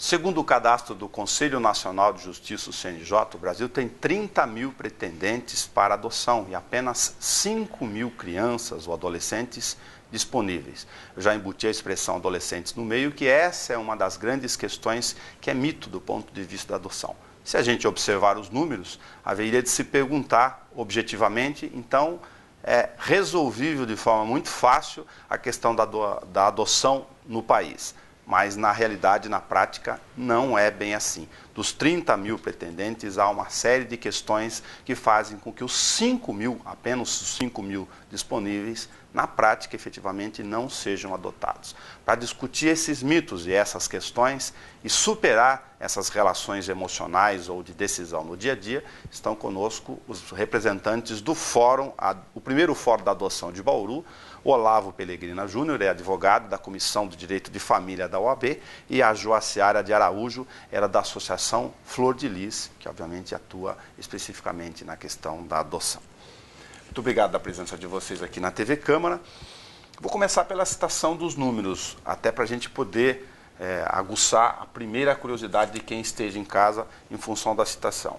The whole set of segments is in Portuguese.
Segundo o cadastro do Conselho Nacional de Justiça, o CNJ, o Brasil tem 30 mil pretendentes para adoção e apenas 5 mil crianças ou adolescentes disponíveis. Eu já embuti a expressão adolescentes no meio, que essa é uma das grandes questões que é mito do ponto de vista da adoção. Se a gente observar os números, haveria de se perguntar objetivamente, então, é resolvível de forma muito fácil a questão da adoção no país. Mas, na realidade, na prática, não é bem assim. Dos 30 mil pretendentes, há uma série de questões que fazem com que os 5 mil, apenas os 5 mil disponíveis, na prática, efetivamente, não sejam adotados. Para discutir esses mitos e essas questões e superar essas relações emocionais ou de decisão no dia a dia, estão conosco os representantes do Fórum, o primeiro Fórum da Adoção de Bauru, o Olavo Pellegrina Júnior, é advogado da Comissão de Direito de Família da OAB, e a Joaciara de Araújo, era da Associação Flor de Lis, que obviamente atua especificamente na questão da adoção. Muito obrigado pela presença de vocês aqui na TV Câmara. Vou começar pela citação dos números, até para a gente poder aguçar a primeira curiosidade de quem esteja em casa em função da citação.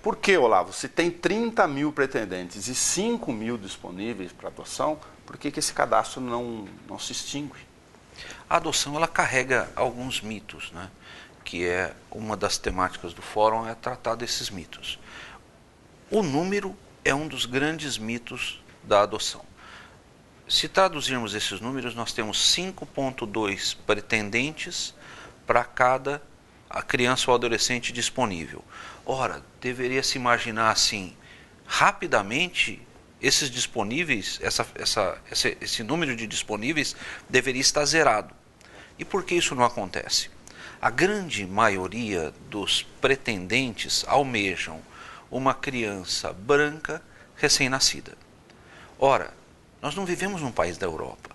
Por que, Olavo, se tem 30 mil pretendentes e 5 mil disponíveis para adoção, por que esse cadastro não se extingue? A adoção ela carrega alguns mitos, né? Que é uma das temáticas do fórum, é tratar desses mitos. O número é um dos grandes mitos da adoção. Se traduzirmos esses números, nós temos 5,2 pretendentes para cada criança ou adolescente disponível. Ora, deveria se imaginar assim, rapidamente, esses disponíveis, esse número de disponíveis deveria estar zerado. E por que isso não acontece? A grande maioria dos pretendentes almejam uma criança branca recém-nascida. Ora, nós não vivemos num país da Europa.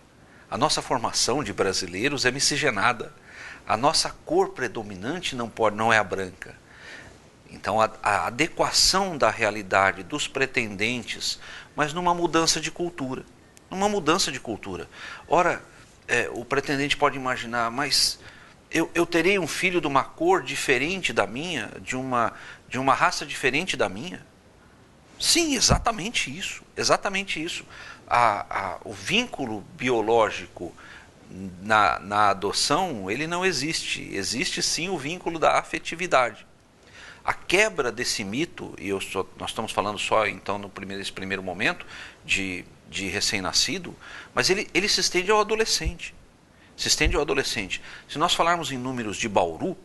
A nossa formação de brasileiros é miscigenada. A nossa cor predominante não é a branca. Então, a adequação da realidade dos pretendentes, mas numa mudança de cultura. Ora, o pretendente pode imaginar, mas eu terei um filho de uma cor diferente da minha, de uma raça diferente da minha? Sim, exatamente isso. O vínculo biológico na adoção, ele não existe. Existe sim o vínculo da afetividade. A quebra desse mito, e nós estamos falando só então nesse primeiro momento de recém-nascido, mas ele se estende ao adolescente. Se nós falarmos em números de Bauru,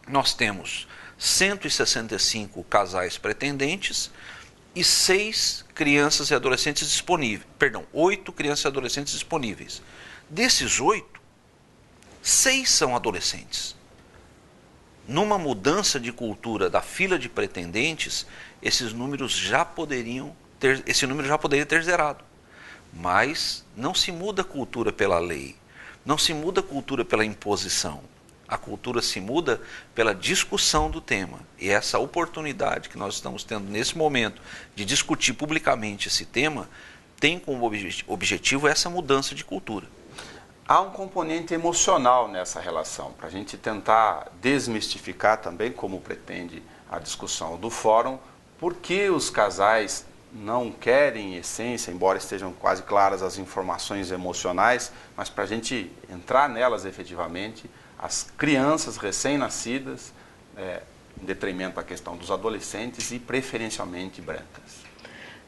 nós temos 165 casais pretendentes e 6 crianças e adolescentes disponíveis. 8 crianças e adolescentes disponíveis. Desses 8, 6 são adolescentes. Numa mudança de cultura da fila de pretendentes, esse número já poderia ter zerado. Mas não se muda a cultura pela lei, não se muda a cultura pela imposição. A cultura se muda pela discussão do tema. E essa oportunidade que nós estamos tendo nesse momento de discutir publicamente esse tema tem como objetivo essa mudança de cultura. Há um componente emocional nessa relação, para a gente tentar desmistificar também, como pretende a discussão do fórum, por que os casais não querem, em essência, embora estejam quase claras as informações emocionais, mas para a gente entrar nelas efetivamente, as crianças recém-nascidas, em detrimento da questão dos adolescentes e preferencialmente brancas.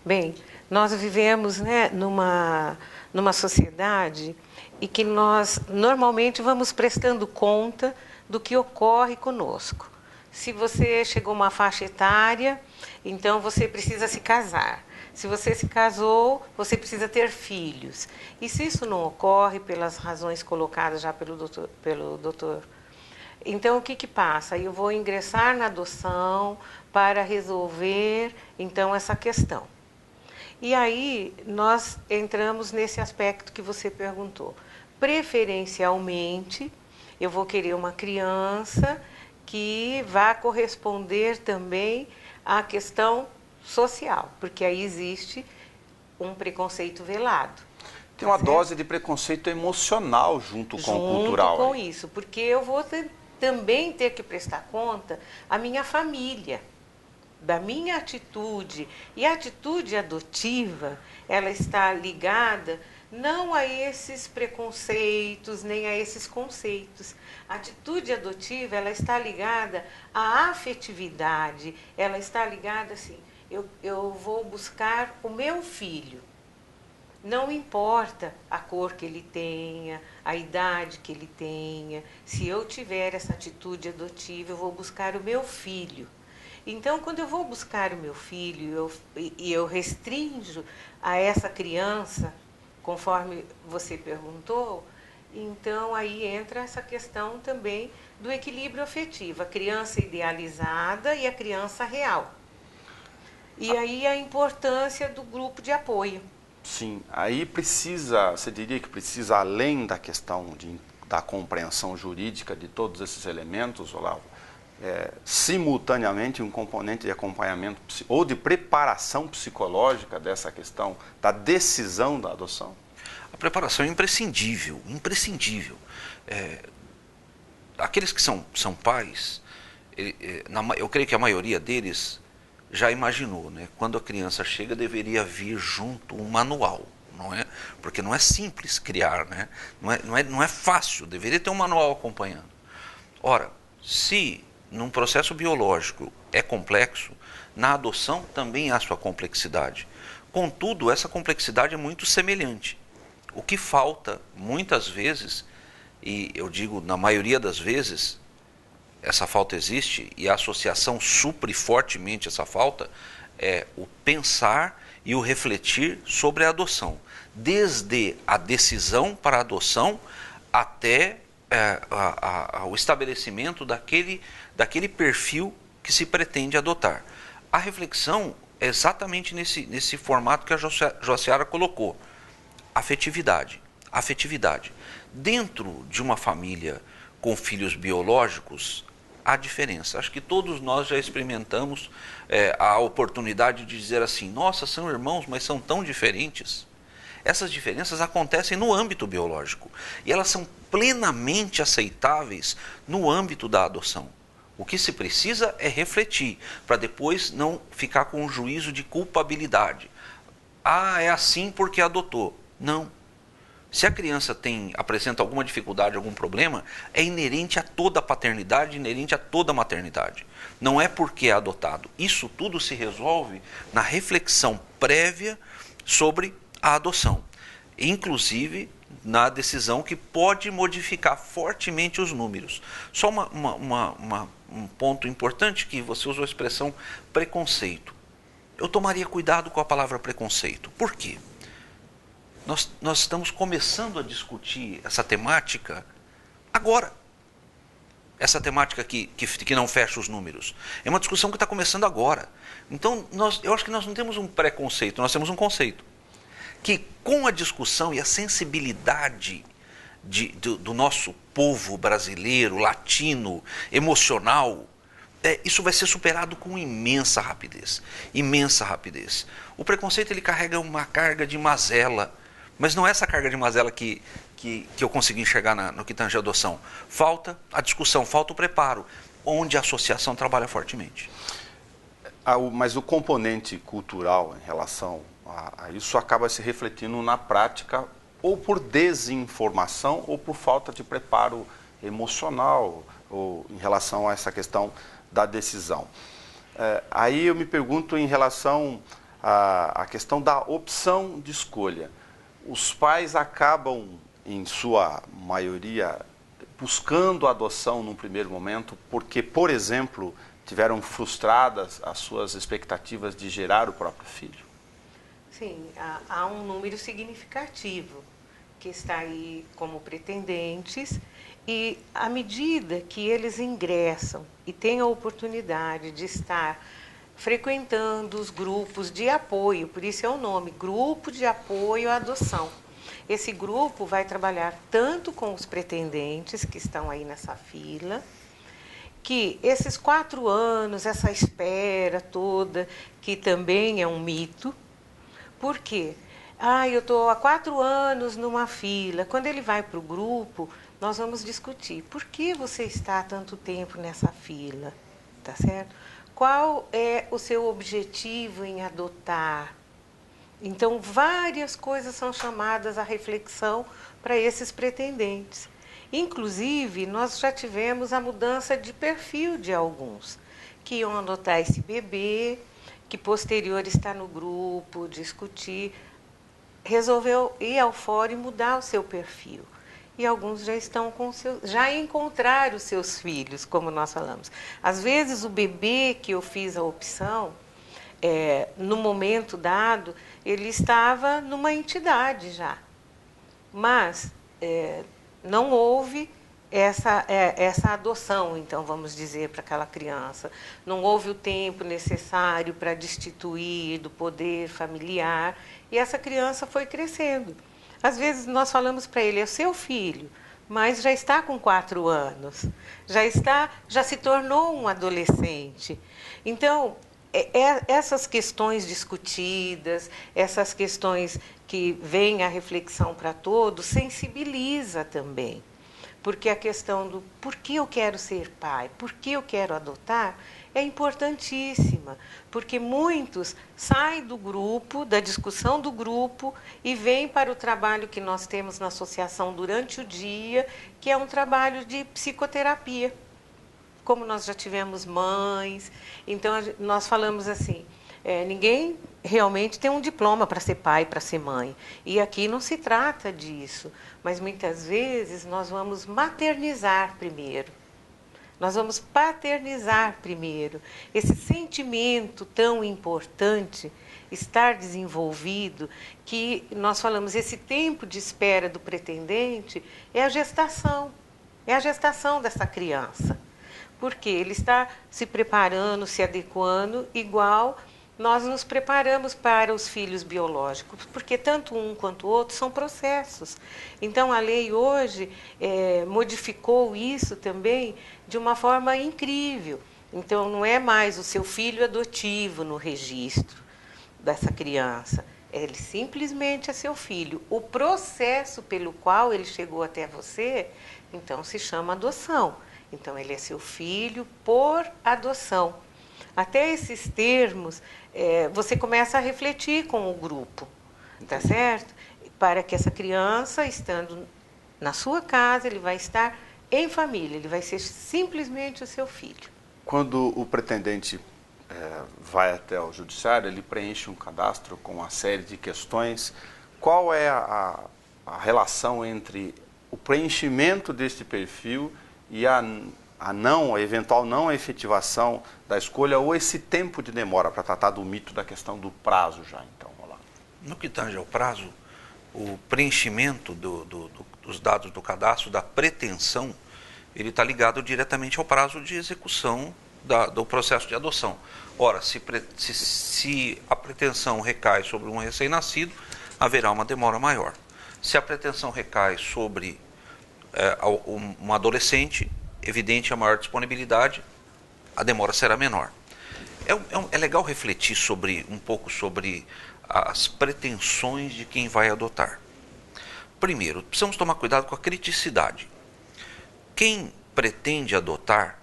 Bem, nós vivemos, numa sociedade e que nós normalmente vamos prestando conta do que ocorre conosco. Se você chegou a uma faixa etária, então você precisa se casar. Se você se casou, você precisa ter filhos. E se isso não ocorre pelas razões colocadas já pelo doutor, então o que passa? Eu vou ingressar na adoção para resolver então essa questão. E aí nós entramos nesse aspecto que você perguntou. Preferencialmente, eu vou querer uma criança que vá corresponder também à questão social, porque aí existe um preconceito velado. Tem uma dose de preconceito emocional junto com o cultural. Junto com isso, porque eu vou também ter que prestar conta à minha família, da minha atitude. E a atitude adotiva, ela está ligada não a esses preconceitos, nem a esses conceitos. A atitude adotiva, ela está ligada à afetividade, ela está ligada assim, eu vou buscar o meu filho. Não importa a cor que ele tenha, a idade que ele tenha, se eu tiver essa atitude adotiva, eu vou buscar o meu filho. Então, quando eu vou buscar o meu filho e eu restringo a essa criança, conforme você perguntou, então aí entra essa questão também do equilíbrio afetivo, a criança idealizada e a criança real. E aí a importância do grupo de apoio. Sim, aí precisa, você diria que precisa, além da questão da compreensão jurídica de todos esses elementos, Olavo, simultaneamente um componente de acompanhamento ou de preparação psicológica dessa questão da decisão da adoção? A preparação é imprescindível, imprescindível. Aqueles que são pais, eu creio que a maioria deles já imaginou, né? Quando a criança chega, deveria vir junto um manual, não é? Porque não é simples criar, né? Não é fácil, deveria ter um manual acompanhando. Ora, se num processo biológico é complexo, na adoção também há sua complexidade. Contudo, essa complexidade é muito semelhante. O que falta, muitas vezes, e eu digo na maioria das vezes, essa falta existe e a associação supre fortemente essa falta, é o pensar e o refletir sobre a adoção. Desde a decisão para a adoção até o estabelecimento daquele perfil que se pretende adotar. A reflexão é exatamente nesse formato que a Josiara colocou. Afetividade. Afetividade. Dentro de uma família com filhos biológicos, há diferença. Acho que todos nós já experimentamos a oportunidade de dizer assim, nossa, são irmãos, mas são tão diferentes. Essas diferenças acontecem no âmbito biológico e elas são plenamente aceitáveis no âmbito da adoção. O que se precisa é refletir, para depois não ficar com um juízo de culpabilidade. Ah, é assim porque adotou. Não. Se a criança apresenta alguma dificuldade, algum problema, é inerente a toda a paternidade, inerente a toda a maternidade. Não é porque é adotado. Isso tudo se resolve na reflexão prévia sobre a adoção. Inclusive na decisão que pode modificar fortemente os números. Só um ponto importante, que você usou a expressão preconceito. Eu tomaria cuidado com a palavra preconceito. Por quê? Nós estamos começando a discutir essa temática agora. Essa temática que não fecha os números. É uma discussão que está começando agora. Então, eu acho que nós não temos um preconceito, nós temos um conceito. Que com a discussão e a sensibilidade do nosso povo brasileiro, latino, emocional, isso vai ser superado com imensa rapidez. Imensa rapidez. O preconceito, ele carrega uma carga de mazela. Mas não é essa carga de mazela que eu consegui enxergar no que tange a adoção. Falta a discussão, falta o preparo, onde a associação trabalha fortemente. Mas o componente cultural em relação a isso acaba se refletindo na prática, ou por desinformação, ou por falta de preparo emocional, ou em relação a essa questão da decisão. Aí eu me pergunto em relação à questão da opção de escolha. Os pais acabam, em sua maioria, buscando a adoção num primeiro momento porque, por exemplo, tiveram frustradas as suas expectativas de gerar o próprio filho? Sim, há um número significativo que está aí como pretendentes e, à medida que eles ingressam e têm a oportunidade de estar frequentando os grupos de apoio, por isso é o nome, Grupo de Apoio à Adoção. Esse grupo vai trabalhar tanto com os pretendentes que estão aí nessa fila, que esses 4 anos, essa espera toda, que também é um mito. Por quê? Eu estou há 4 anos numa fila. Quando ele vai para o grupo, nós vamos discutir por que você está há tanto tempo nessa fila, tá certo? Qual é o seu objetivo em adotar? Então, várias coisas são chamadas à reflexão para esses pretendentes. Inclusive, nós já tivemos a mudança de perfil de alguns, que iam adotar esse bebê, que posterior está no grupo, discutir, resolveu ir ao fórum e mudar o seu perfil. E alguns já estão com já encontraram os seus filhos, como nós falamos. Às vezes, o bebê que eu fiz a opção, no momento dado, ele estava numa entidade já. Mas não houve essa adoção, então, vamos dizer, para aquela criança. Não houve o tempo necessário para destituir do poder familiar, e essa criança foi crescendo. Às vezes nós falamos para ele, é seu filho, mas já está com 4 anos, já se tornou um adolescente. Então, essas questões discutidas, essas questões que vêm à reflexão para todos, sensibiliza também. Porque a questão do por que eu quero ser pai, por que eu quero adotar, é importantíssima. Porque muitos saem do grupo, da discussão do grupo, e vêm para o trabalho que nós temos na associação durante o dia, que é um trabalho de psicoterapia. Como nós já tivemos mães, então nós falamos assim, ninguém realmente tem um diploma para ser pai, para ser mãe. E aqui não se trata disso, mas muitas vezes nós vamos maternizar primeiro. Nós vamos paternizar primeiro. Esse sentimento tão importante estar desenvolvido, que nós falamos, esse tempo de espera do pretendente é a gestação dessa criança. Porque ele está se preparando, se adequando, igual nós nos preparamos para os filhos biológicos, porque tanto um quanto o outro são processos. Então, a lei hoje modificou isso também de uma forma incrível. Então, não é mais o seu filho adotivo no registro dessa criança, ele simplesmente é seu filho. O processo pelo qual ele chegou até você, então, se chama adoção. Então, ele é seu filho por adoção. Até esses termos, você começa a refletir com o grupo, tá certo? Para que essa criança, estando na sua casa, ele vai estar em família, ele vai ser simplesmente o seu filho. Quando o pretendente vai até o judiciário, ele preenche um cadastro com uma série de questões. Qual é a relação entre o preenchimento deste perfil e a eventual não efetivação da escolha, ou esse tempo de demora, para tratar do mito da questão do prazo já, então? Vamos lá. No que tange ao prazo, o preenchimento dos dados do cadastro, da pretensão, ele está ligado diretamente ao prazo de execução do processo de adoção. Ora, se a pretensão recai sobre um recém-nascido, haverá uma demora maior. Se a pretensão recai sobre um adolescente, evidente a maior disponibilidade, a demora será menor. É legal refletir um pouco sobre as pretensões de quem vai adotar. Primeiro, precisamos tomar cuidado com a criticidade. Quem pretende adotar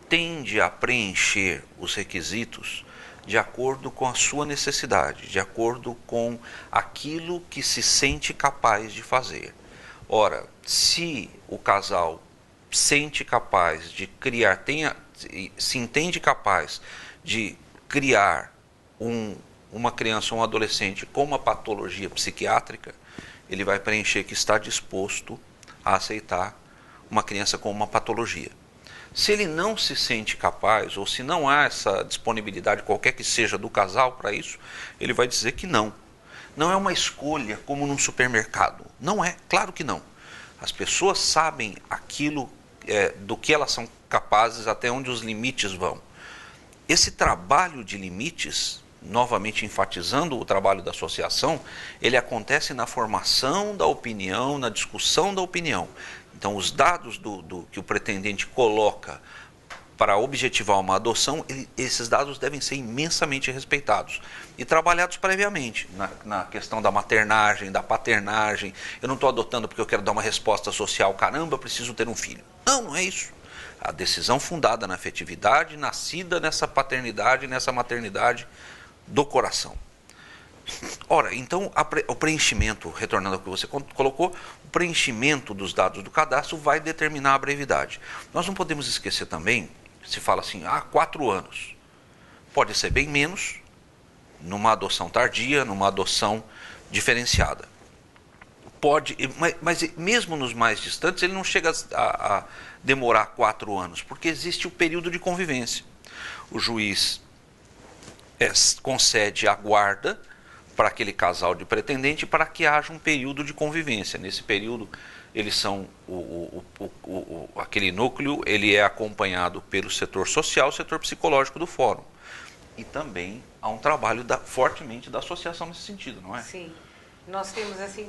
tende a preencher os requisitos de acordo com a sua necessidade, de acordo com aquilo que se sente capaz de fazer. Ora, se o casal sente capaz de criar, se entende capaz de criar uma criança ou um adolescente com uma patologia psiquiátrica, ele vai preencher que está disposto a aceitar uma criança com uma patologia. Se ele não se sente capaz, ou se não há essa disponibilidade, qualquer que seja, do casal para isso, ele vai dizer que não. Não é uma escolha como num supermercado. Não é, claro que não. As pessoas sabem aquilo do que elas são capazes, até onde os limites vão. Esse trabalho de limites, novamente enfatizando o trabalho da associação, ele acontece na formação da opinião, na discussão da opinião. Então, os dados que o pretendente coloca para objetivar uma adoção, esses dados devem ser imensamente respeitados e trabalhados previamente na questão da maternagem, da paternagem. Eu não estou adotando porque eu quero dar uma resposta social, caramba, eu preciso ter um filho. Não, não é isso. A decisão fundada na afetividade, nascida nessa paternidade, nessa maternidade do coração. Ora, então o preenchimento, retornando ao que você colocou, o preenchimento dos dados do cadastro vai determinar a brevidade. Nós não podemos esquecer também, se fala assim, 4 anos. Pode ser bem menos, numa adoção tardia, numa adoção diferenciada. Pode, mas mesmo nos mais distantes, ele não chega a demorar 4 anos, porque existe o período de convivência. O juiz concede a guarda para aquele casal de pretendente para que haja um período de convivência. Nesse período, eles são aquele núcleo, ele é acompanhado pelo setor social, setor psicológico do fórum. E também há um trabalho fortemente da associação nesse sentido, não é? Sim. Nós temos assim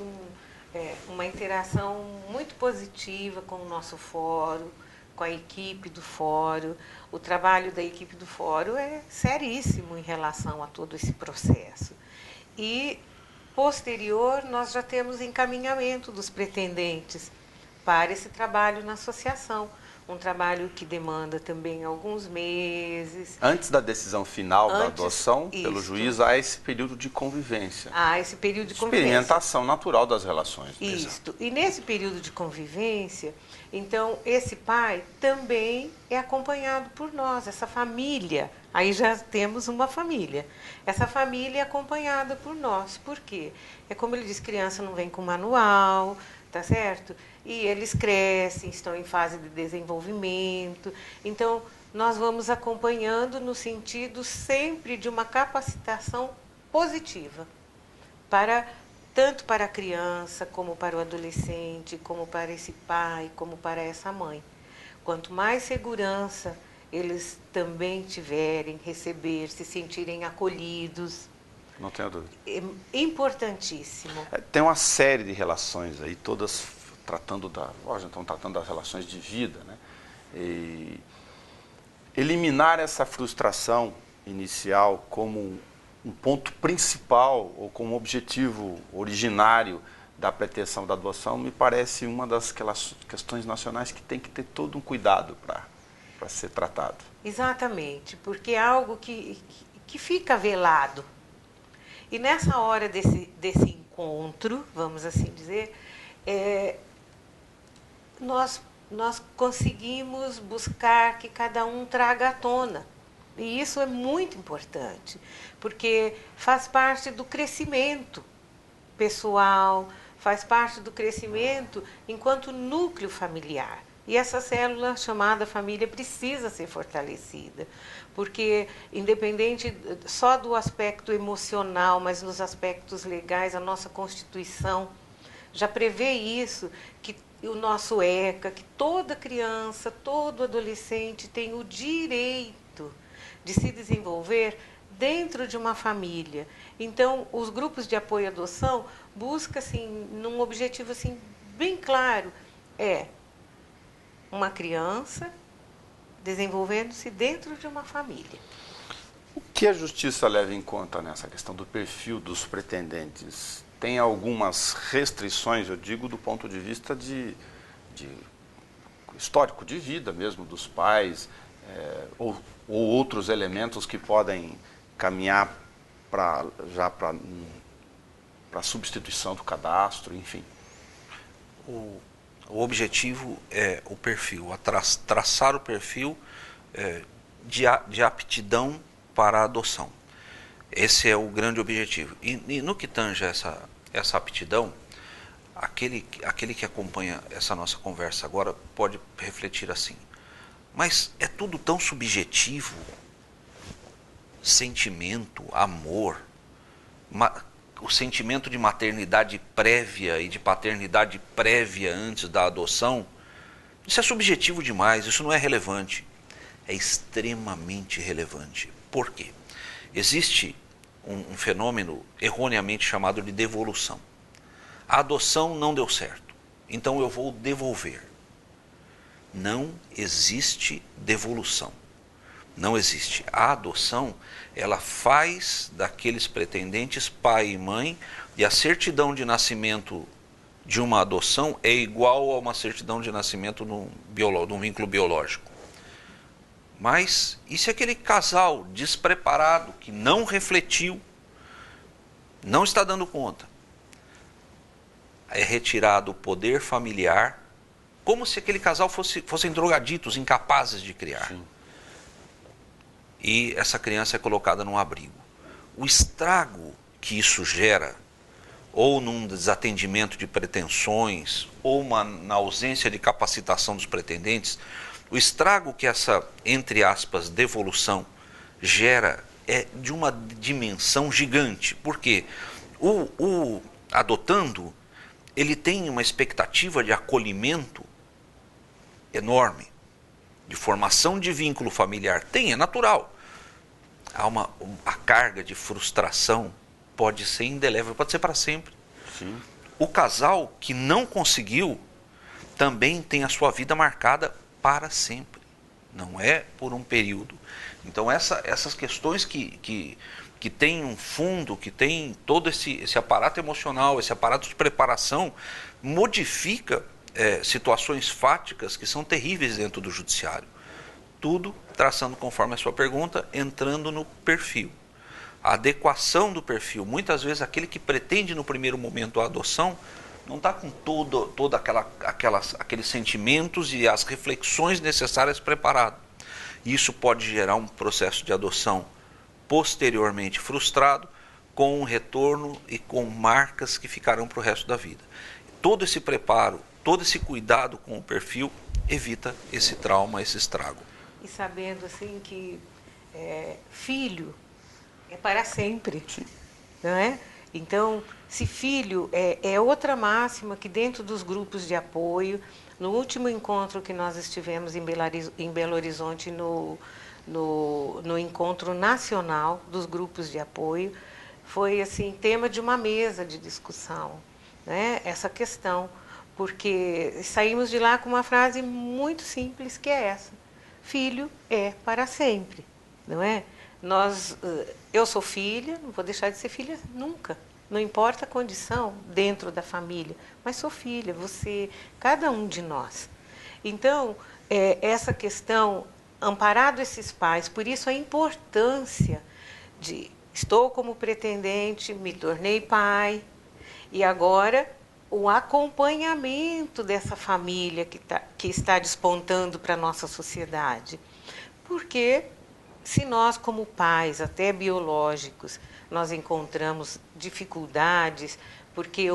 uma interação muito positiva com o nosso fórum, com a equipe do fórum. O trabalho da equipe do fórum é seríssimo em relação a todo esse processo. E, posterior, nós já temos encaminhamento dos pretendentes para esse trabalho na associação. Um trabalho que demanda também alguns meses. Antes da decisão final da adoção, pelo juiz, há esse período de convivência. Há esse período de convivência. Experimentação natural das relações. Isso. E nesse período de convivência, então, esse pai também é acompanhado por nós, essa família. Aí já temos uma família. Essa família é acompanhada por nós. Por quê? É como ele diz, criança não vem com manual, tá certo? E eles crescem, estão em fase de desenvolvimento. Então, nós vamos acompanhando no sentido sempre de uma capacitação positiva, tanto para a criança, como para o adolescente, como para esse pai, como para essa mãe. Quanto mais segurança eles também tiverem, receber, se sentirem acolhidos. Não tenho dúvida. É importantíssimo. Tem uma série de relações aí, todas tratando estão tratando das relações de vida, né? E eliminar essa frustração inicial como um ponto principal ou como objetivo originário da pretensão da adoção me parece uma das questões nacionais que tem que ter todo um cuidado para ser tratado. Exatamente, porque é algo que fica velado. E nessa hora desse encontro, vamos assim dizer, nós conseguimos buscar que cada um traga à tona. E isso é muito importante, porque faz parte do crescimento pessoal, faz parte do crescimento enquanto núcleo familiar. E essa célula chamada família precisa ser fortalecida, porque independente só do aspecto emocional, mas nos aspectos legais, a nossa Constituição já prevê isso, que o nosso ECA, que toda criança, todo adolescente tem o direito de se desenvolver dentro de uma família. Então, os grupos de apoio à adoção buscam, assim, num objetivo assim, bem claro, uma criança desenvolvendo-se dentro de uma família. O que a justiça leva em conta nessa questão do perfil dos pretendentes? Tem algumas restrições, eu digo, do ponto de vista de histórico de vida mesmo dos pais, ou outros elementos que podem caminhar para a substituição do cadastro, enfim. O objetivo é o perfil, traçar o perfil de aptidão para a adoção. Esse é o grande objetivo. E no que tange essa aptidão, aquele que acompanha essa nossa conversa agora pode refletir assim: mas é tudo tão subjetivo? Sentimento, amor, o sentimento de maternidade prévia e de paternidade prévia antes da adoção, isso é subjetivo demais, isso não é relevante. É extremamente relevante. Por quê? Existe um fenômeno erroneamente chamado de devolução. A adoção não deu certo, então eu vou devolver. Não existe devolução. Não existe. A adoção, ela faz daqueles pretendentes pai e mãe, e a certidão de nascimento de uma adoção é igual a uma certidão de nascimento de um vínculo biológico. Mas e se aquele casal despreparado, que não refletiu, não está dando conta, é retirado o poder familiar, como se aquele casal fossem drogaditos, incapazes de criar. Sim. E essa criança é colocada num abrigo. O estrago que isso gera, ou num desatendimento de pretensões, ou na ausência de capacitação dos pretendentes, o estrago que essa, entre aspas, devolução gera é de uma dimensão gigante. Porque o adotando, ele tem uma expectativa de acolhimento enorme, de formação de vínculo familiar. Tem, é natural. A carga de frustração pode ser indelével, pode ser para sempre. Sim. O casal que não conseguiu também tem a sua vida marcada para sempre. Não é por um período. Então essas questões que tem um fundo, que tem todo esse aparato emocional, esse aparato de preparação, modifica situações fáticas que são terríveis dentro do judiciário. Tudo traçando conforme a sua pergunta, entrando no perfil. A adequação do perfil. Muitas vezes aquele que pretende no primeiro momento a adoção não está com toda aqueles sentimentos e as reflexões necessárias preparado. Isso pode gerar um processo de adoção posteriormente frustrado, com um retorno e com marcas que ficarão para o resto da vida. Todo esse preparo, todo esse cuidado com o perfil evita esse trauma, esse estrago. E sabendo assim que filho é para sempre, não é? Então, se filho é outra máxima que dentro dos grupos de apoio, no último encontro que nós estivemos em Belo Horizonte, no encontro nacional dos grupos de apoio, foi assim tema de uma mesa de discussão, né? Essa questão, porque saímos de lá com uma frase muito simples, que é essa: filho é para sempre, não é? Eu sou filha, não vou deixar de ser filha nunca, não importa a condição dentro da família, mas sou filha, você, cada um de nós. Então, essa questão, amparado esses pais, por isso a importância de estou como pretendente, me tornei pai, e agora o acompanhamento dessa família que está despontando para a nossa sociedade. Porque se nós, como pais, até biológicos, nós encontramos dificuldades, porque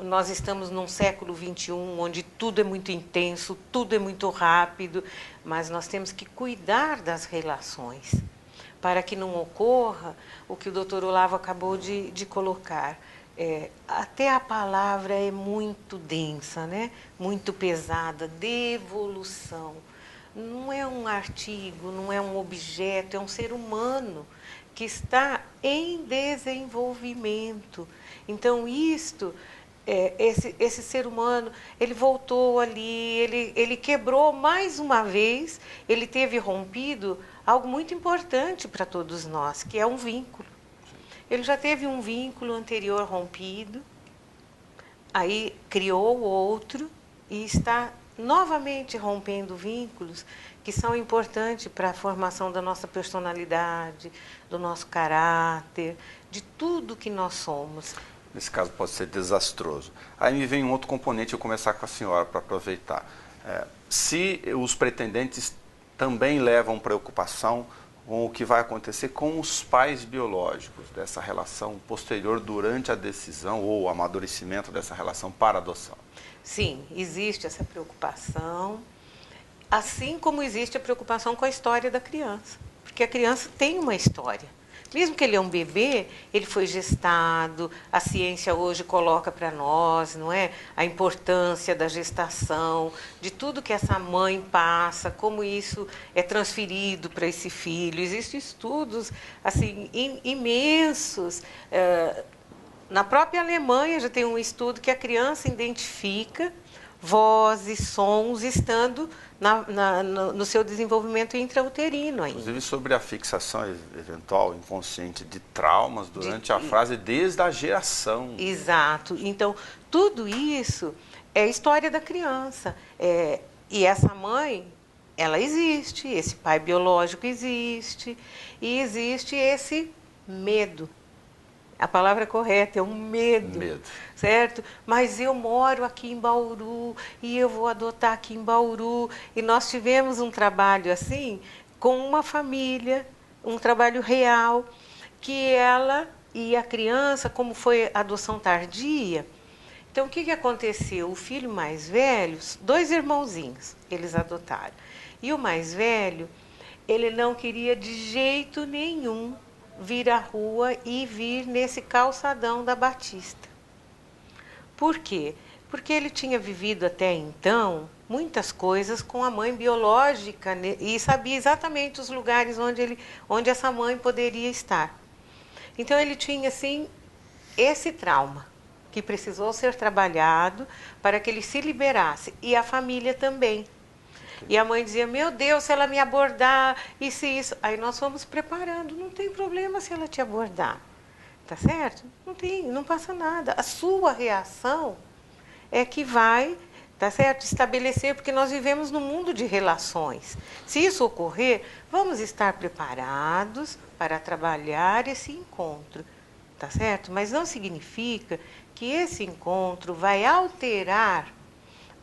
nós estamos num século XXI, onde tudo é muito intenso, tudo é muito rápido, mas nós temos que cuidar das relações, para que não ocorra o que o doutor Olavo acabou de colocar. Até a palavra é muito densa, né? Muito pesada, devolução. Não é um artigo, não é um objeto, é um ser humano que está em desenvolvimento. Então, esse ser humano, ele voltou ali, ele quebrou mais uma vez, ele teve rompido algo muito importante para todos nós, que é um vínculo. Ele já teve um vínculo anterior rompido, aí criou outro e está novamente rompendo vínculos que são importantes para a formação da nossa personalidade, do nosso caráter, de tudo que nós somos. Nesse caso pode ser desastroso. Aí me vem um outro componente, eu vou começar com a senhora para aproveitar. Se os pretendentes também levam preocupação com o que vai acontecer com os pais biológicos dessa relação posterior durante a decisão ou o amadurecimento dessa relação para adoção. Sim, existe essa preocupação, assim como existe a preocupação com a história da criança, porque a criança tem uma história. Mesmo que ele é um bebê, ele foi gestado, a ciência hoje coloca para nós, não é? A importância da gestação, de tudo que essa mãe passa, como isso é transferido para esse filho. Existem estudos assim, imensos. Na própria Alemanha já tem um estudo que a criança identifica vozes, sons, estando no seu desenvolvimento intrauterino ainda. Inclusive sobre a fixação eventual inconsciente de traumas durante a fase desde a geração. Exato. Então, tudo isso é história da criança. E essa mãe, ela existe, esse pai biológico existe, e existe esse medo. A palavra correta é um medo, certo? Mas eu moro aqui em Bauru e eu vou adotar aqui em Bauru. E nós tivemos um trabalho assim, com uma família, um trabalho real, que ela e a criança, como foi adoção tardia, então o que aconteceu? O filho mais velho, 2 irmãozinhos, eles adotaram. E o mais velho, ele não queria de jeito nenhum vir à rua e vir nesse calçadão da Batista. Por quê? Porque ele tinha vivido até então muitas coisas com a mãe biológica e sabia exatamente os lugares onde essa mãe poderia estar. Então ele tinha assim esse trauma que precisou ser trabalhado para que ele se liberasse, e a família também. E a mãe dizia, meu Deus, se ela me abordar, e se isso... Aí nós fomos preparando, não tem problema se ela te abordar, tá certo? Não passa nada. A sua reação é que vai, tá certo? Estabelecer, porque nós vivemos num mundo de relações. Se isso ocorrer, vamos estar preparados para trabalhar esse encontro, tá certo? Mas não significa que esse encontro vai alterar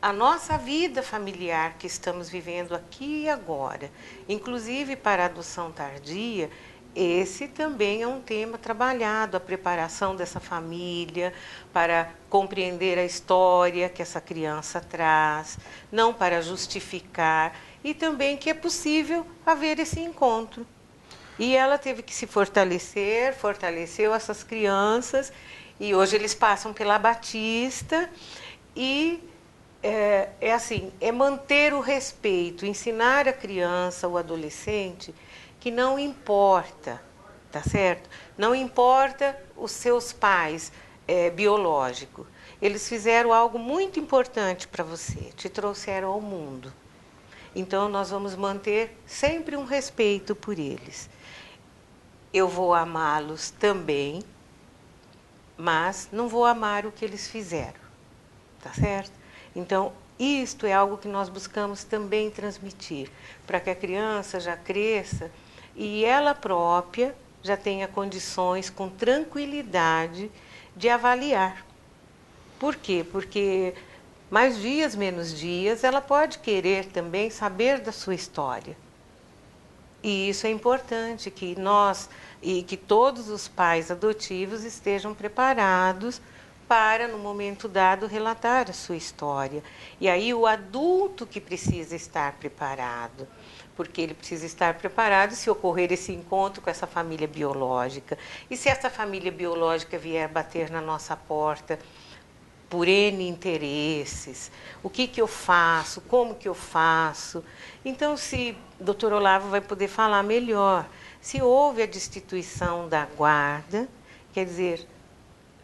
a nossa vida familiar que estamos vivendo aqui e agora. Inclusive, para a adoção tardia, esse também é um tema trabalhado, a preparação dessa família, para compreender a história que essa criança traz, não para justificar, e também que é possível haver esse encontro. E ela teve que se fortalecer, fortaleceu essas crianças, e hoje eles passam pela Batista, e é manter o respeito, ensinar a criança, o adolescente, que não importa, tá certo? Não importa os seus pais biológicos. Eles fizeram algo muito importante para você, te trouxeram ao mundo. Então, nós vamos manter sempre um respeito por eles. Eu vou amá-los também, mas não vou amar o que eles fizeram, tá certo? Então, isto é algo que nós buscamos também transmitir, para que a criança já cresça e ela própria já tenha condições, com tranquilidade, de avaliar. Por quê? Porque mais dias, menos dias, ela pode querer também saber da sua história. E isso é importante, que nós e que todos os pais adotivos estejam preparados para, no momento dado, relatar a sua história. E aí o adulto que precisa estar preparado, porque ele precisa estar preparado se ocorrer esse encontro com essa família biológica. E se essa família biológica vier bater na nossa porta por N interesses, o que eu faço, como que eu faço? Então, se o doutor Olavo vai poder falar melhor, se houve a destituição da guarda, quer dizer,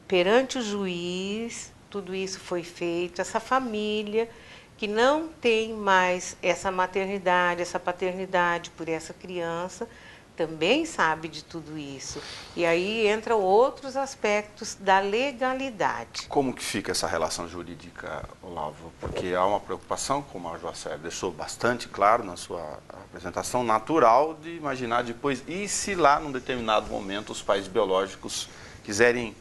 perante o juiz, tudo isso foi feito, essa família que não tem mais essa maternidade, essa paternidade por essa criança, também sabe de tudo isso. E aí entram outros aspectos da legalidade. Como que fica essa relação jurídica, Olavo? Porque há uma preocupação, como a Joacir deixou bastante claro na sua apresentação, natural de imaginar depois, e se lá num determinado momento os pais biológicos quiserem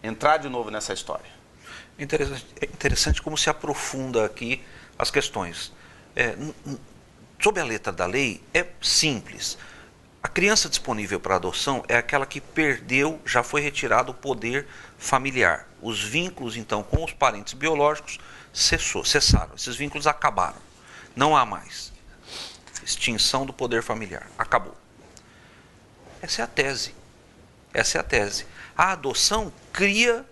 entrar de novo nessa história? É interessante como se aprofunda aqui as questões. Sob a letra da lei, é simples. A criança disponível para adoção é aquela que perdeu, já foi retirado o poder familiar. Os vínculos, então, com os parentes biológicos cessaram. Esses vínculos acabaram. Não há mais. Extinção do poder familiar. Acabou. Essa é a tese. Essa é a tese. A adoção cria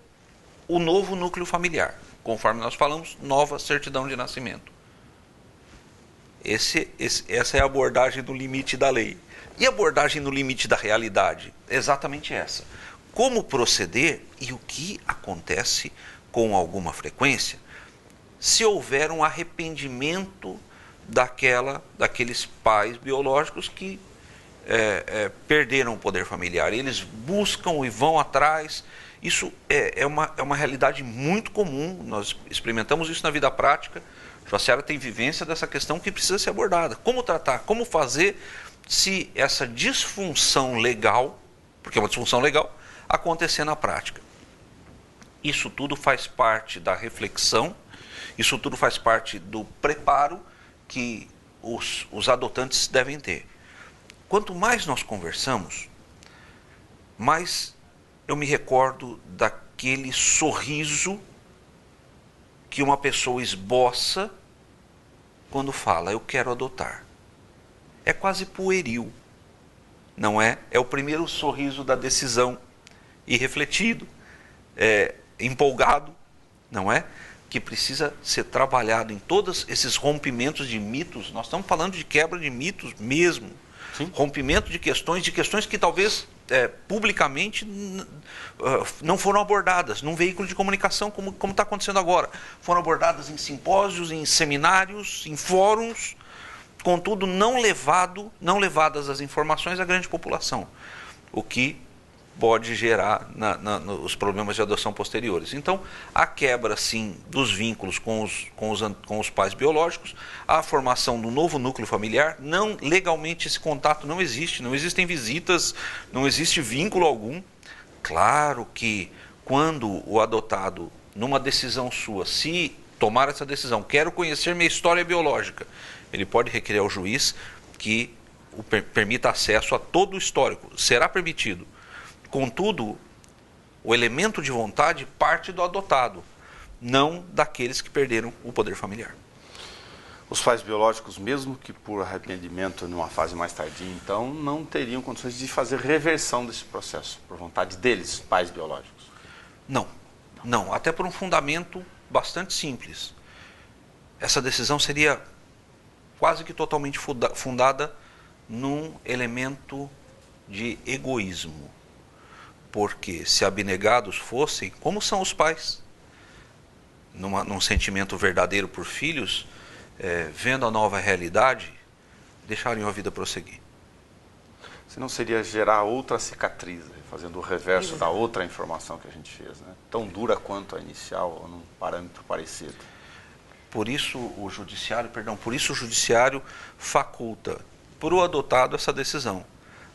o novo núcleo familiar. Conforme nós falamos, nova certidão de nascimento. Essa é a abordagem do limite da lei. E a abordagem no limite da realidade? Exatamente essa. Como proceder e o que acontece com alguma frequência? se houver um arrependimento daqueles pais biológicos que perderam o poder familiar. Eles buscam e vão atrás. Isso é uma realidade muito comum, nós experimentamos isso na vida prática. Joaciara tem vivência dessa questão que precisa ser abordada. Como tratar, como fazer se essa disfunção legal, porque é uma disfunção legal, acontecer na prática. Isso tudo faz parte da reflexão, isso tudo faz parte do preparo que os adotantes devem ter. Quanto mais nós conversamos, mais eu me recordo daquele sorriso que uma pessoa esboça quando fala, eu quero adotar. É quase pueril, não é? É o primeiro sorriso da decisão, irrefletido, empolgado, não é? Que precisa ser trabalhado em todos esses rompimentos de mitos. Nós estamos falando de quebra de mitos mesmo. Sim. Rompimento de questões que talvez publicamente não foram abordadas num veículo de comunicação como está acontecendo agora. Foram abordadas em simpósios, em seminários, em fóruns, contudo não levadas as informações à grande população, o que pode gerar os problemas de adoção posteriores. Então, a quebra, sim, dos vínculos com os pais biológicos, a formação do novo núcleo familiar, legalmente esse contato não existe, não existem visitas, não existe vínculo algum. Claro que quando o adotado, numa decisão sua, se tomar essa decisão, quero conhecer minha história biológica, ele pode requerer ao juiz que permita acesso a todo o histórico, será permitido. Contudo, o elemento de vontade parte do adotado, não daqueles que perderam o poder familiar. Os pais biológicos, mesmo que por arrependimento numa fase mais tardia, então, não teriam condições de fazer reversão desse processo, por vontade deles, pais biológicos? Não, até por um fundamento bastante simples. Essa decisão seria quase que totalmente fundada num elemento de egoísmo. Porque se abnegados fossem, como são os pais, num sentimento verdadeiro por filhos, vendo a nova realidade, deixariam a vida prosseguir. Se não seria gerar outra cicatriz, fazendo o reverso da outra informação que a gente fez, né? Tão dura quanto a inicial, ou num parâmetro parecido. Por isso o judiciário faculta para o adotado essa decisão,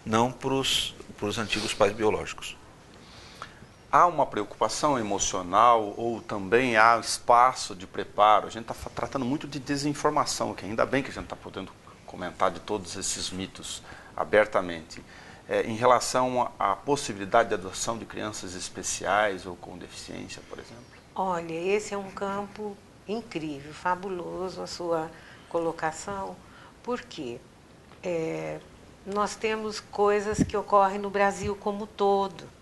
não para os antigos pais biológicos. Há uma preocupação emocional ou também há espaço de preparo? A gente está tratando muito de desinformação, que ainda bem que a gente está podendo comentar de todos esses mitos abertamente. Em relação à possibilidade de adoção de crianças especiais ou com deficiência, por exemplo? Olha, esse é um campo incrível, fabuloso a sua colocação, porque nós temos coisas que ocorrem no Brasil como um todo.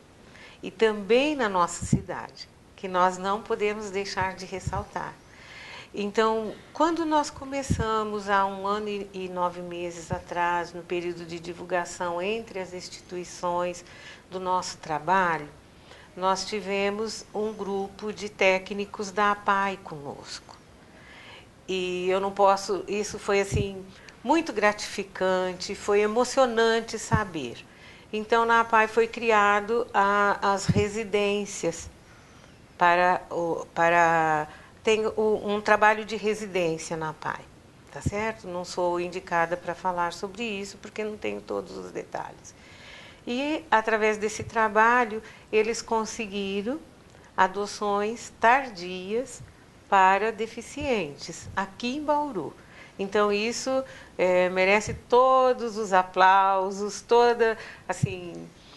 E também na nossa cidade, que nós não podemos deixar de ressaltar. Então, quando nós começamos há 1 ano e 9 meses atrás, no período de divulgação entre as instituições do nosso trabalho, nós tivemos um grupo de técnicos da APAE conosco. E eu não posso, isso foi assim, muito gratificante, foi emocionante saber. Então, na APAE foi criado as residências tem um trabalho de residência na APAE, tá certo? Não sou indicada para falar sobre isso, porque não tenho todos os detalhes. E, através desse trabalho, eles conseguiram adoções tardias para deficientes, aqui em Bauru. Então, isso merece todos os aplausos,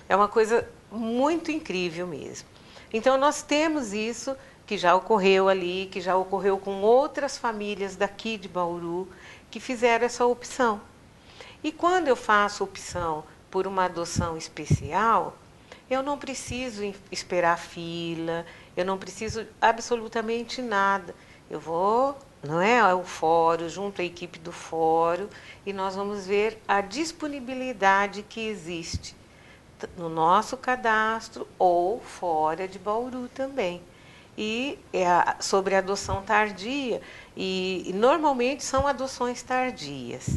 é uma coisa muito incrível mesmo. Então, nós temos isso que já ocorreu ali, que já ocorreu com outras famílias daqui de Bauru, que fizeram essa opção. E quando eu faço opção por uma adoção especial, eu não preciso esperar fila, eu não preciso absolutamente nada. Eu vou ao fórum, junto à equipe do fórum, e nós vamos ver a disponibilidade que existe no nosso cadastro ou fora de Bauru também. e sobre a adoção tardia, e normalmente são adoções tardias,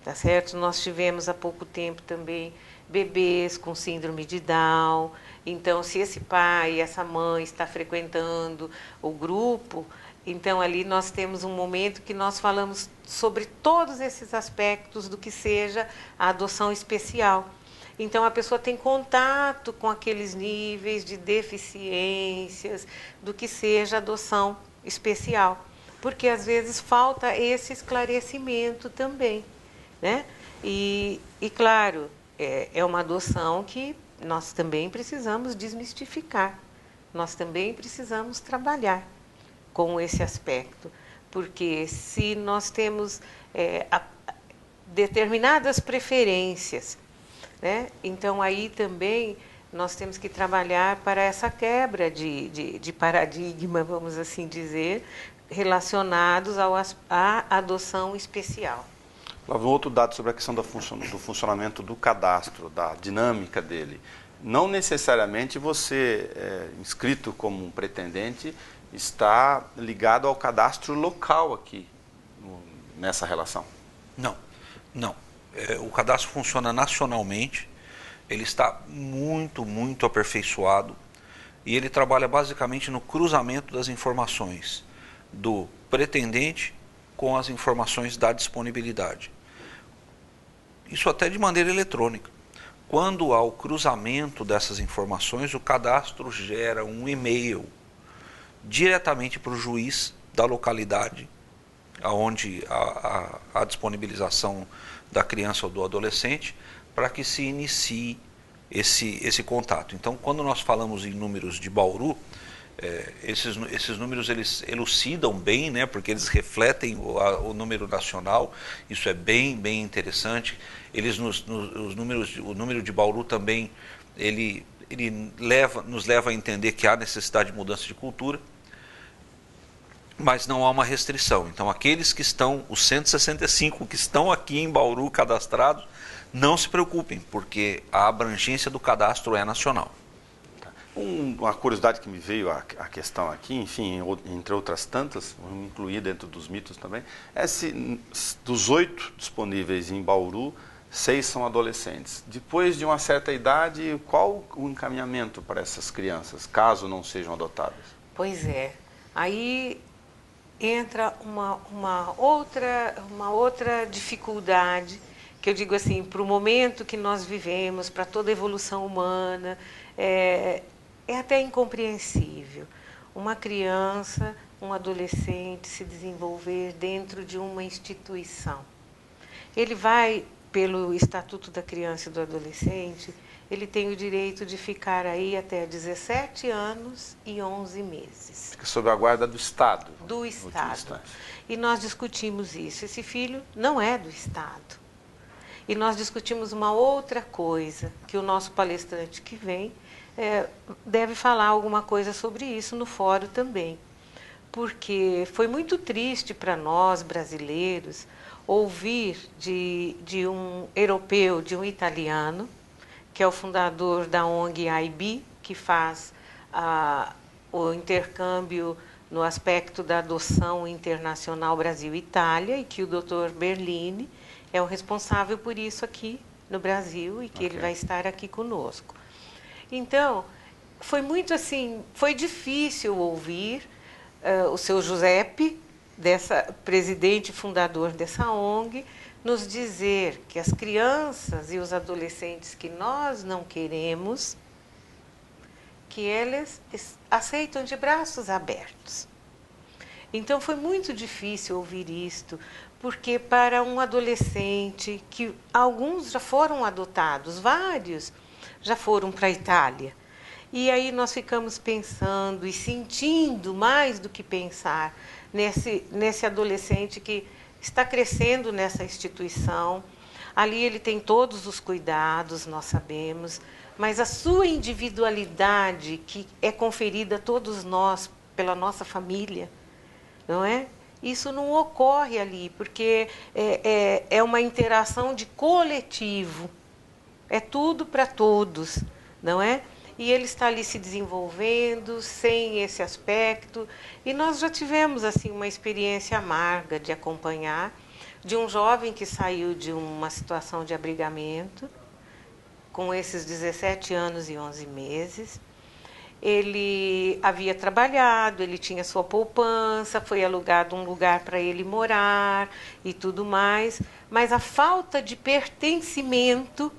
tá certo? Nós tivemos há pouco tempo também bebês com síndrome de Down. Então, se esse pai e essa mãe está frequentando o grupo, então ali nós temos um momento que nós falamos sobre todos esses aspectos do que seja a adoção especial. Então, a pessoa tem contato com aqueles níveis de deficiências do que seja adoção especial, porque às vezes falta esse esclarecimento também, né? E claro, é uma adoção que nós também precisamos desmistificar, nós também precisamos trabalhar com esse aspecto, porque se nós temos determinadas preferências, né? Então aí também nós temos que trabalhar para essa quebra de paradigma, vamos assim dizer, relacionados à adoção especial. Um outro dado sobre a questão do funcionamento do cadastro, da dinâmica dele. Não necessariamente você, inscrito como um pretendente, está ligado ao cadastro local aqui, nessa relação. Não, não. O cadastro funciona nacionalmente, ele está muito aperfeiçoado e ele trabalha basicamente no cruzamento das informações do pretendente com as informações da disponibilidade. Isso até de maneira eletrônica. Quando há o cruzamento dessas informações, o cadastro gera um e-mail diretamente para o juiz da localidade onde a disponibilização da criança ou do adolescente, para que se inicie esse contato. Então, quando nós falamos em números de Bauru, esses números eles elucidam bem, né, porque eles refletem o número nacional. Isso é bem interessante. O número de Bauru também ele nos leva a entender que há necessidade de mudança de cultura, mas não há uma restrição. Então, aqueles que estão, os 165 que estão aqui em Bauru cadastrados, não se preocupem, porque a abrangência do cadastro é nacional. Uma curiosidade que me veio a questão aqui, enfim, entre outras tantas, vamos incluir dentro dos mitos também, é se dos 8 disponíveis em Bauru, 6 são adolescentes. Depois de uma certa idade, qual o encaminhamento para essas crianças, caso não sejam adotadas? Pois é, aí entra uma outra dificuldade, que eu digo assim, para o momento que nós vivemos, para toda a evolução humana, é até incompreensível uma criança, um adolescente se desenvolver dentro de uma instituição. Ele vai, pelo Estatuto da Criança e do Adolescente, ele tem o direito de ficar aí até 17 anos e 11 meses. Fica sob a guarda do Estado. Do Estado. E nós discutimos isso. Esse filho não é do Estado. E nós discutimos uma outra coisa, que o nosso palestrante que vem deve falar alguma coisa sobre isso no fórum também. Porque foi muito triste para nós, brasileiros, ouvir de um europeu, de um italiano, que é o fundador da ONG IB, que faz o intercâmbio no aspecto da adoção internacional Brasil-Itália, e que o Dr. Berlini é o responsável por isso aqui no Brasil, e que ele vai estar aqui conosco. Então, foi muito assim, foi difícil ouvir o seu Giuseppe, presidente e fundador dessa ONG, nos dizer que as crianças e os adolescentes que nós não queremos, que eles aceitam de braços abertos. Então foi muito difícil ouvir isto, porque para um adolescente, que alguns já foram adotados, vários já foram para a Itália, e aí nós ficamos pensando e sentindo mais do que pensar nesse adolescente que está crescendo nessa instituição. Ali ele tem todos os cuidados, nós sabemos, mas a sua individualidade, que é conferida a todos nós pela nossa família, não é? Isso não ocorre ali, porque é uma interação de coletivo, é tudo para todos, não é? e ele está ali se desenvolvendo sem esse aspecto. E nós já tivemos assim uma experiência amarga de acompanhar de um jovem que saiu de uma situação de abrigamento com esses 17 anos e 11 meses. Ele havia trabalhado, ele tinha sua poupança, foi alugado um lugar para ele morar e tudo mais, mas a falta de pertencimento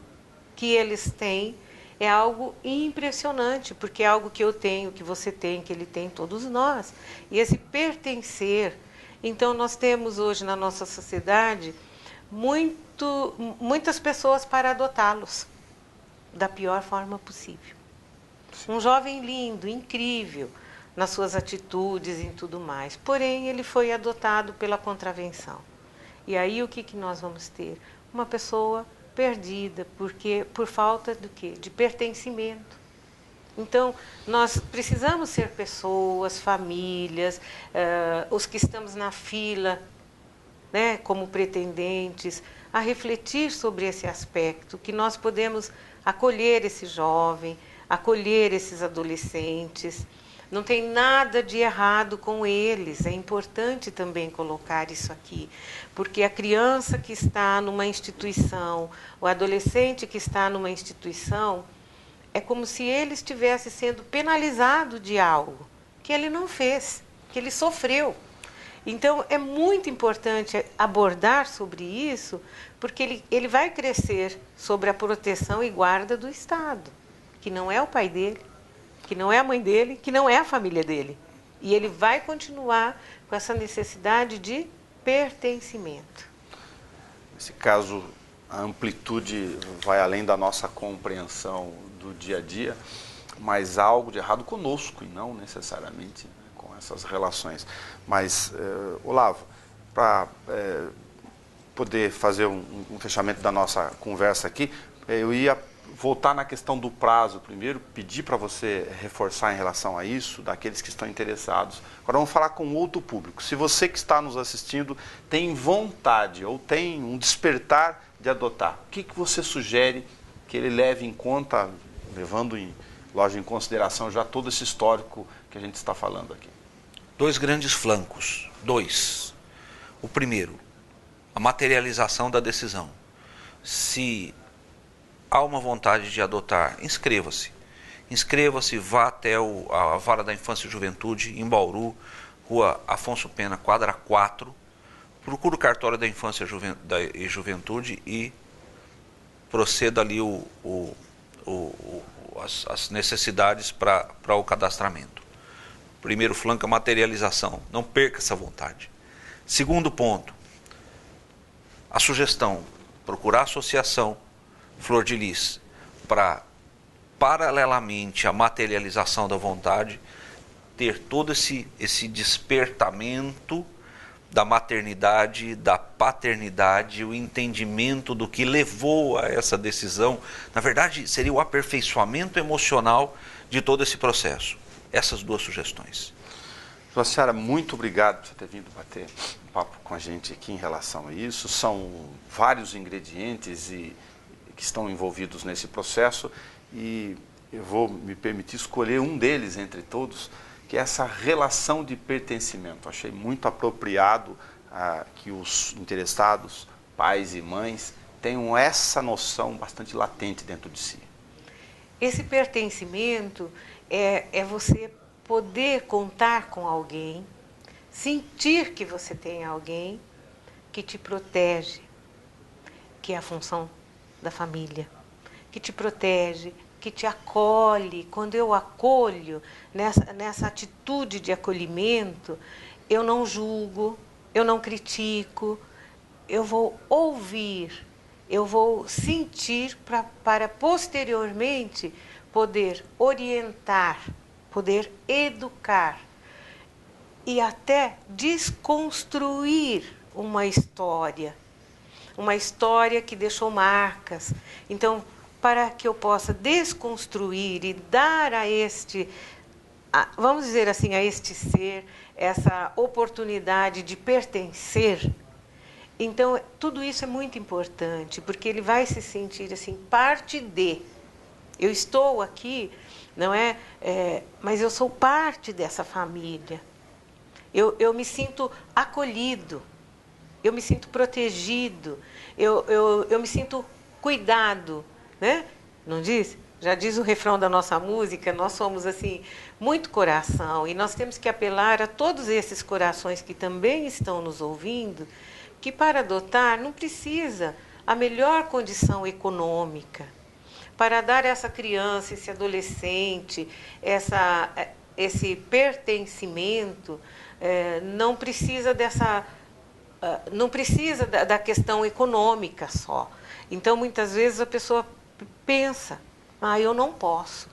que eles têm é algo impressionante, porque é algo que eu tenho, que você tem, que ele tem, todos nós. E esse pertencer, então nós temos hoje na nossa sociedade muitas pessoas para adotá-los da pior forma possível. Um jovem lindo, incrível nas suas atitudes e tudo mais. Porém, ele foi adotado pela contravenção. E aí o que nós vamos ter? Uma pessoa perdida, porque por falta do quê? De pertencimento. Então, nós precisamos ser pessoas, famílias, os que estamos na fila, né, como pretendentes, a refletir sobre esse aspecto, que nós podemos acolher esse jovem, acolher esses adolescentes. Não tem nada de errado com eles, é importante também colocar isso aqui, porque a criança que está numa instituição, o adolescente que está numa instituição, é como se ele estivesse sendo penalizado de algo que ele não fez, que ele sofreu. Então, é muito importante abordar sobre isso, porque ele vai crescer sobre a proteção e guarda do Estado, que não é o pai dele, que não é a mãe dele, que não é a família dele. E ele vai continuar com essa necessidade de pertencimento. Nesse caso, a amplitude vai além da nossa compreensão do dia a dia, mas há algo de errado conosco e não necessariamente, né, com essas relações. Mas, Olavo, para poder fazer um fechamento da nossa conversa aqui, eu ia voltar na questão do prazo primeiro, pedir para você reforçar em relação a isso, daqueles que estão interessados. Agora vamos falar com outro público. Se você que está nos assistindo tem vontade ou tem um despertar de adotar, o que você sugere que ele leve em conta, levando em consideração já todo esse histórico que a gente está falando aqui? 2 grandes flancos. 2. O primeiro, a materialização da decisão. Se há uma vontade de adotar, inscreva-se. Inscreva-se, vá até a Vara da Infância e Juventude, em Bauru, Rua Afonso Pena, quadra 4. Procure o cartório da Infância e Juventude e proceda ali as necessidades para o cadastramento. Primeiro flanco, a materialização. Não perca essa vontade. Segundo ponto, a sugestão, procurar a associação Flor de Lis, para, paralelamente à materialização da vontade, ter todo esse despertamento da maternidade, da paternidade, o entendimento do que levou a essa decisão. Na verdade, seria o aperfeiçoamento emocional de todo esse processo. Essas 2 sugestões. Joaciara, muito obrigado por você ter vindo bater um papo com a gente aqui em relação a isso. São vários ingredientes que estão envolvidos nesse processo e eu vou me permitir escolher um deles entre todos, que é essa relação de pertencimento. Achei muito apropriado que os interessados, pais e mães, tenham essa noção bastante latente dentro de si. Esse pertencimento é você poder contar com alguém, sentir que você tem alguém que te protege, que é a função da família, que te protege, que te acolhe. Quando eu acolho, nessa atitude de acolhimento, eu não julgo, eu não critico, eu vou ouvir, eu vou sentir para posteriormente poder orientar, poder educar e até desconstruir uma história que deixou marcas. Então, para que eu possa desconstruir e dar a este, vamos dizer assim, a este ser, essa oportunidade de pertencer, então, tudo isso é muito importante, porque ele vai se sentir assim, parte de. Eu estou aqui, não é? Mas eu sou parte dessa família. Eu me sinto acolhido, eu me sinto protegido, eu me sinto cuidado, né? Não diz? Já diz o refrão da nossa música, nós somos assim, muito coração, e nós temos que apelar a todos esses corações que também estão nos ouvindo, que para adotar não precisa a melhor condição econômica. Para dar a essa criança, esse adolescente, esse pertencimento, não precisa da questão econômica só. Então, muitas vezes a pessoa pensa, eu não posso.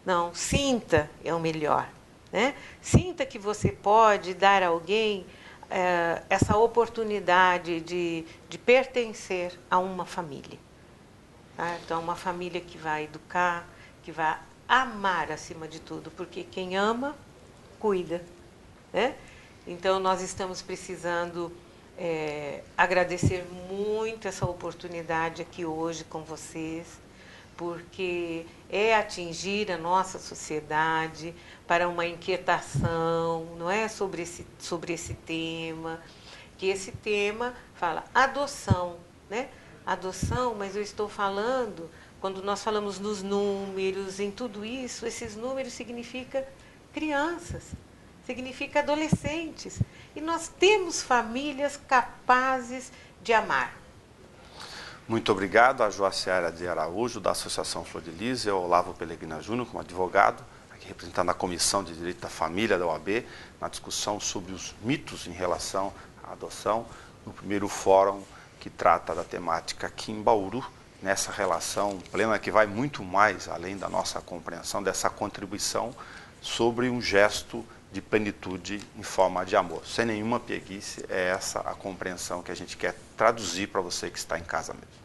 Não, sinta é o melhor, né? Sinta que você pode dar a alguém essa oportunidade de pertencer a uma família. Tá? Então, uma família que vai educar, que vai amar acima de tudo, porque quem ama, cuida, né? Então, nós estamos precisando agradecer muito essa oportunidade aqui hoje com vocês, porque é atingir a nossa sociedade para uma inquietação, não é, sobre esse tema, que esse tema fala adoção, né? Adoção, mas eu estou falando, quando nós falamos nos números, em tudo isso, esses números significam crianças, significa adolescentes. E nós temos famílias capazes de amar. Muito obrigado a Joaciara de Araújo, da Associação Flor de Lis, e ao Olavo Pellegrina Júnior, como advogado, aqui representando a Comissão de Direito da Família da OAB, na discussão sobre os mitos em relação à adoção, no primeiro fórum que trata da temática aqui em Bauru, nessa relação plena que vai muito mais além da nossa compreensão dessa contribuição sobre um gesto de plenitude em forma de amor. Sem nenhuma pieguice, é essa a compreensão que a gente quer traduzir para você que está em casa mesmo.